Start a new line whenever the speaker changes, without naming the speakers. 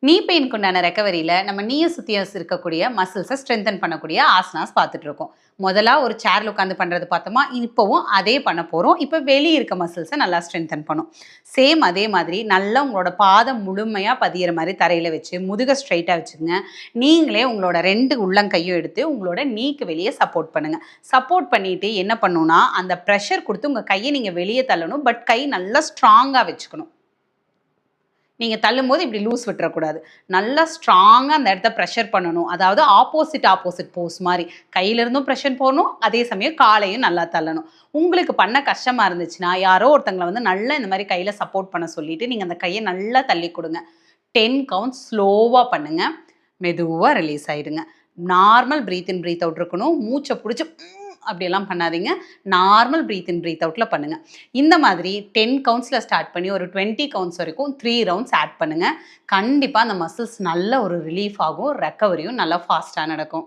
நீ பெயினுக்கு உண்டான ரெக்கவரியில நம்ம நீயை சுத்தி இருக்கக்கூடிய மசில்ஸை ஸ்ட்ரென்தன் பண்ணக்கூடிய ஆசனாஸ் பார்த்துட்டு இருக்கோம். முதலா ஒரு சேர்ல உட்காந்து பண்றது பார்த்தோமா, இப்பவும் அதே பண்ண போறோம். இப்போ வெளியே இருக்க மசில்ஸை நல்லா ஸ்ட்ரென்தன் பண்ணும். சேம் அதே மாதிரி நல்லா உங்களோட பாதம் முழுமையா பதியிற மாதிரி தரையில வச்சு முதுக ஸ்ட்ரைட்டா வச்சுங்க. நீங்களே உங்களோட 2 உள்ளங்கையும் எடுத்து உங்களோட நீக்கு வெளியே சப்போர்ட் பண்ணுங்க. சப்போர்ட் பண்ணிட்டு என்ன பண்ணணும்னா, அந்த ப்ரெஷர் கொடுத்து உங்க கையை நீங்க வெளியே தள்ளணும். பட் கை நல்லா ஸ்ட்ராங்கா வச்சுக்கணும். நீங்க தள்ளும்போது இப்படி லூஸ் விட்டுறக்கூடாது. நல்லா ஸ்ட்ராங்கா அந்த இடத்த ப்ரெஷர் பண்ணணும். அதாவது ஆப்போசிட் போஸ் மாரி. கையிலிருந்தும் ப்ரெஷர் போடணும். அதே சமயம் காலையும் நல்லா தள்ளணும். உங்களுக்கு பண்ண கஷ்டமா இருந்துச்சுன்னா, யாரோ ஒருத்தங்கள வந்து நல்லா இந்த மாரி கையில சப்போர்ட் பண்ண சொல்லிட்டு, நீங்க அந்த கைய நல்லா தள்ளி குடுங்க. 10 கவுண்ட் ஸ்லோவா பண்ணுங்க. மெதுவா ரிலீஸ் ஆயிடுங்க. நார்மல் பிரீத் இன், பிரீத் அவுட் இருக்கணும். மூச்ச புடிச்சு அப்படியெல்லாம் பண்ணாதீங்க. நார்மல் பிரீத் இன், பிரீத் அவுட்ல பண்ணுங்க. இந்த மாதிரி 10 கவுண்ட்ஸ்ல ஸ்டார்ட் பண்ணி ஒரு 20 கவுண்ட்ஸ் வரைக்கும் 3 ரவுண்ட்ஸ் ஆட் பண்ணுங்க. கண்டிப்பா அந்த மசில்ஸ் நல்ல ஒரு ரிலீஃப் ஆகும். ரெக்கவரியும் நல்லா ஃபாஸ்ட்டா நடக்கும்.